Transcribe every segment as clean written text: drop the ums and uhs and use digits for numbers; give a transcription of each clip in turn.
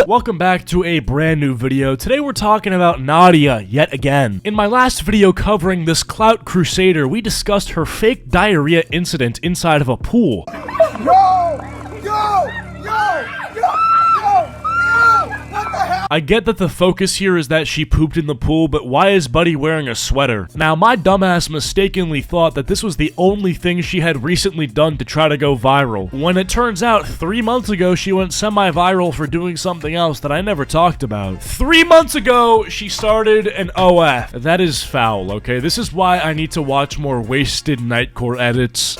Welcome back to a brand new video. Today we're talking about Nadia yet again. In my last video covering this clout crusader, we discussed her fake diarrhea incident inside of a pool. I get that the focus here is that she pooped in the pool, but why is Buddy wearing a sweater? Now, my dumbass mistakenly thought that this was the only thing she had recently done to try to go viral, when it turns out 3 months ago she went semi-viral for doing something else that I never talked about. 3 months ago, she started an OF. That is foul, okay? This is why I need to watch more wasted Nightcore edits.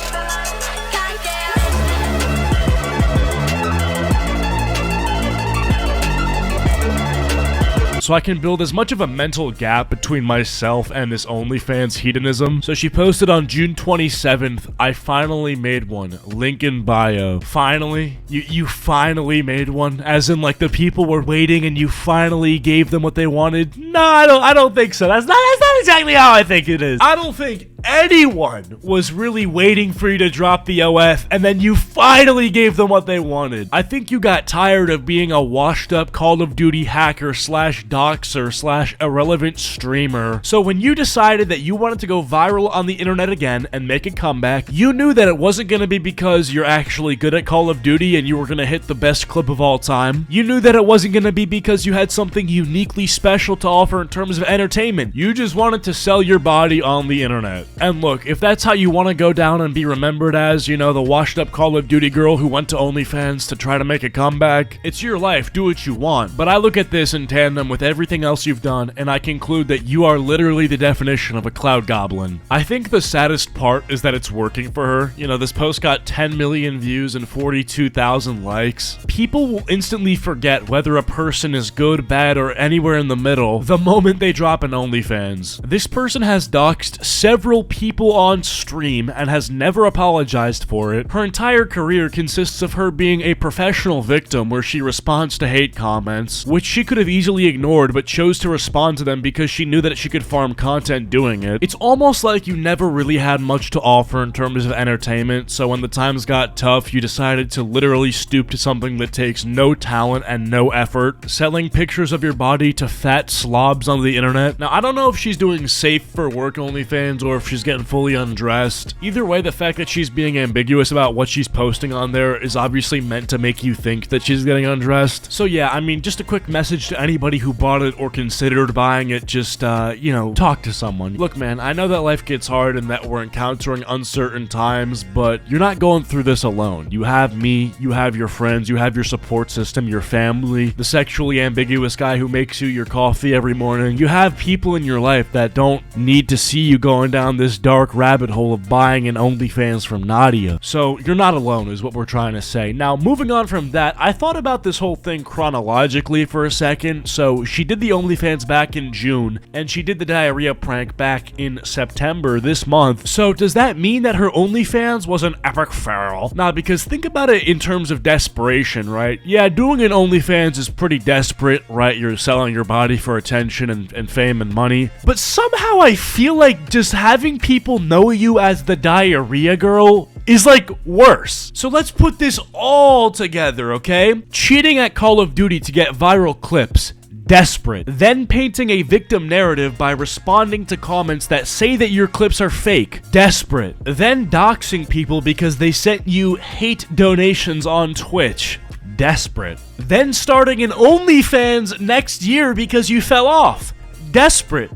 So I can build as much of a mental gap between myself and this OnlyFans hedonism. So she posted on June 27th, I finally made one. Link in bio. Finally? You finally made one? As in, like, the people were waiting and you finally gave them what they wanted? No, I don't think so. That's not exactly how I think it is. I don't think anyone was really waiting for you to drop the OF and then you finally gave them what they wanted. I think you got tired of being a washed up Call of Duty hacker slash doxer slash irrelevant streamer. So when you decided that you wanted to go viral on the internet again and make a comeback, you knew that it wasn't going to be because you're actually good at Call of Duty and you were going to hit the best clip of all time. You knew that it wasn't going to be because you had something uniquely special to offer in terms of entertainment. You just wanted to sell your body on the internet. And look, if that's how you want to go down and be remembered as, you know, the washed up Call of Duty girl who went to OnlyFans to try to make a comeback, it's your life, do what you want. But I look at this in tandem with everything else you've done, and I conclude that you are literally the definition of a cloud goblin. I think the saddest part is that it's working for her. You know, this post got 10 million views and 42,000 likes. People will instantly forget whether a person is good, bad, or anywhere in the middle the moment they drop an OnlyFans. This person has doxed several people on stream and has never apologized for it. Her entire career consists of her being a professional victim where she responds to hate comments, which she could have easily ignored but chose to respond to them because she knew that she could farm content doing it. It's almost like you never really had much to offer in terms of entertainment, so when the times got tough, you decided to literally stoop to something that takes no talent and no effort, selling pictures of your body to fat slobs on the internet. Now, I don't know if she's doing safe for work OnlyFans or if she's getting fully undressed. Either way, the fact that she's being ambiguous about what she's posting on there is obviously meant to make you think that she's getting undressed. So yeah, I mean, just a quick message to anybody who bought it or considered buying it, just, you know, talk to someone. Look, man, I know that life gets hard and that we're encountering uncertain times, but you're not going through this alone. You have me, you have your friends, you have your support system, your family, the sexually ambiguous guy who makes you your coffee every morning. You have people in your life that don't need to see you going down this dark rabbit hole of buying an OnlyFans from Nadia. So you're not alone is what we're trying to say. Now, moving on from that, I thought about this whole thing chronologically for a second. So she did the OnlyFans back in June, and she did the diarrhea prank back in September this month. So does that mean that her OnlyFans was an epic fail? Nah, because think about it in terms of desperation, right? Yeah, doing an OnlyFans is pretty desperate, right? You're selling your body for attention and fame and money. But somehow I feel like just having people know you as the diarrhea girl is like worse. So let's put this all together, okay? Cheating at Call of Duty to get viral clips. Desperate. Then painting a victim narrative by responding to comments that say that your clips are fake. Desperate. Then doxing people because they sent you hate donations on Twitch. Desperate. Then starting an OnlyFans next year because you fell off. Desperate.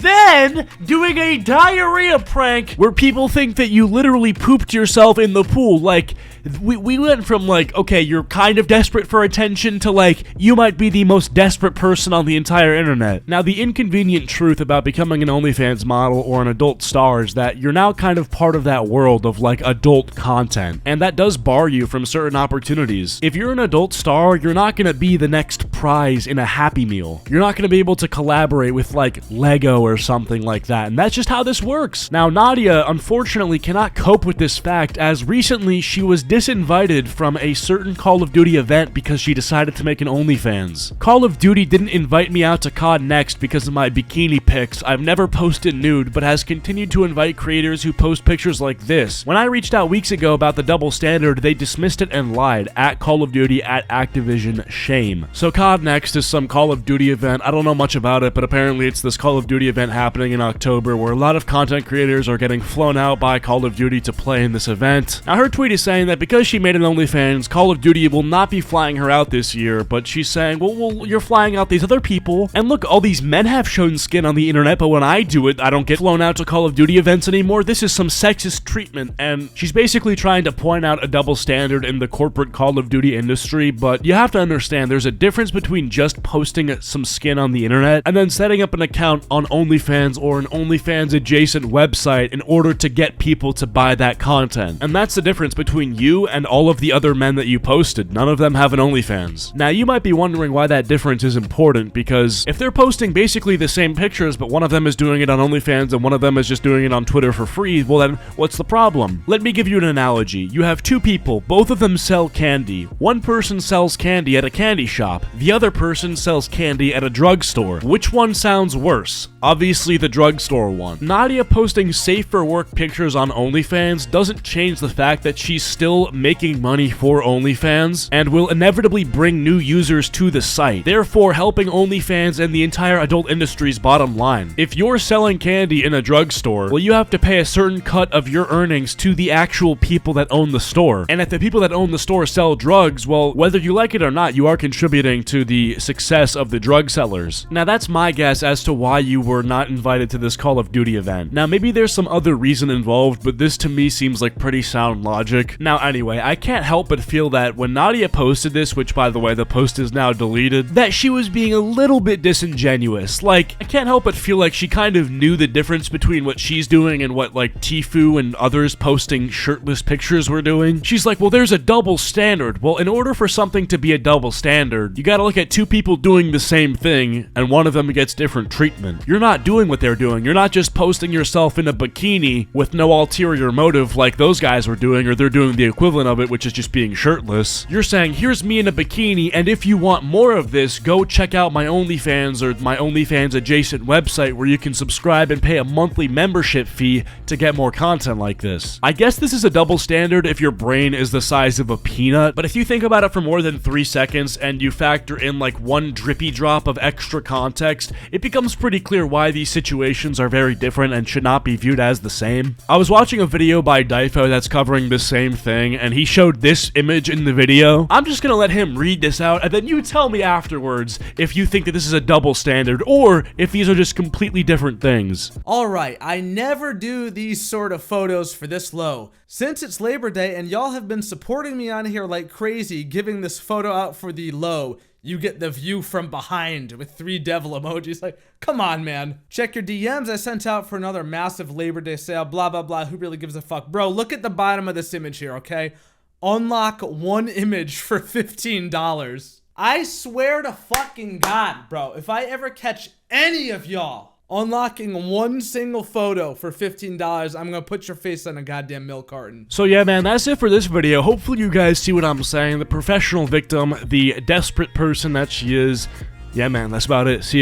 Then doing a diarrhea prank where people think that you literally pooped yourself in the pool. Like, we went from like, okay, you're kind of desperate for attention to like, you might be the most desperate person on the entire internet. Now, the inconvenient truth about becoming an OnlyFans model or an adult star is that you're now kind of part of that world of like adult content, and that does bar you from certain opportunities. If you're an adult star, you're not gonna be the next prize in a Happy Meal. You're not gonna be able to collaborate with like Lego or something like that, and that's just how this works. Now, Nadia unfortunately cannot cope with this fact, as recently she was disinvited from a certain Call of Duty event because she decided to make an OnlyFans. Call of Duty didn't invite me out to COD Next because of my bikini pics. I've never posted nude, but has continued to invite creators who post pictures like this. When I reached out weeks ago about the double standard, they dismissed it and lied. At Call of Duty, at Activision, shame. So COD Next is some Call of Duty event. I don't know much about it, but apparently it's this Call of Duty event happening in October where a lot of content creators are getting flown out by Call of Duty to play in this event. Now her tweet is saying that because she made an OnlyFans, Call of Duty will not be flying her out this year, but she's saying, well, you're flying out these other people, and look, all these men have shown skin on the internet, but when I do it, I don't get flown out to Call of Duty events anymore. This is some sexist treatment, and she's basically trying to point out a double standard in the corporate Call of Duty industry, but you have to understand there's a difference between just posting some skin on the internet and then setting up an account on OnlyFans or an OnlyFans adjacent website in order to get people to buy that content. And that's the difference between you and all of the other men that you posted. None of them have an OnlyFans. Now you might be wondering why that difference is important, because if they're posting basically the same pictures but one of them is doing it on OnlyFans and one of them is just doing it on Twitter for free, well then what's the problem? Let me give you an analogy. You have two people, both of them sell candy. One person sells candy at a candy shop. The other person sells candy at a drugstore. Which one sounds worse? Obviously the drugstore one. Nadia posting safe for work pictures on OnlyFans doesn't change the fact that she's still making money for OnlyFans and will inevitably bring new users to the site, therefore helping OnlyFans and the entire adult industry's bottom line. If you're selling candy in a drugstore, well, you have to pay a certain cut of your earnings to the actual people that own the store. And if the people that own the store sell drugs, well, whether you like it or not, you are contributing to the success of the drug sellers. Now that's my guess as to why you were not invited to this Call of Duty event. Now maybe there's some other reason involved, but this to me seems like pretty sound logic. Now anyway, I can't help but feel that when Nadia posted this, which by the way the post is now deleted, that she was being a little bit disingenuous. Like, I can't help but feel like she kind of knew the difference between what she's doing and what like Tfue and others posting shirtless pictures were doing. She's like, well, there's a double standard. Well, in order for something to be a double standard, you gotta look at two people doing the same thing and one of them gets different treatment. You're not doing what they're doing. You're not just posting yourself in a bikini with no ulterior motive like those guys were doing, or they're doing the equivalent of it, which is just being shirtless. You're saying, here's me in a bikini, and if you want more of this, go check out my OnlyFans or my OnlyFans adjacent website where you can subscribe and pay a monthly membership fee to get more content like this. I guess this is a double standard if your brain is the size of a peanut, but if you think about it for more than 3 seconds and you factor in like one drippy drop of extra context, it becomes pretty clear why these situations are very different and should not be viewed as the same. I was watching a video by Difo that's covering the same thing, and he showed this image in the video. I'm just gonna let him read this out, and then you tell me afterwards if you think that this is a double standard, or if these are just completely different things. Alright, I never do these sort of photos for this low. Since it's Labor Day and y'all have been supporting me on here like crazy, giving this photo out for the low, you get the view from behind with 3 devil emojis. Like, come on, man. Check your DMs I sent out for another massive Labor Day sale, blah, blah, blah. Who really gives a fuck? Bro, look at the bottom of this image here, okay? Unlock 1 image for $15. I swear to fucking God, bro, if I ever catch any of y'all unlocking 1 single photo for $15, I'm gonna put your face on a goddamn milk carton. So yeah, man, that's it for this video. Hopefully you guys see what I'm saying. The professional victim, the desperate person that she is. Yeah, man, that's about it. See ya.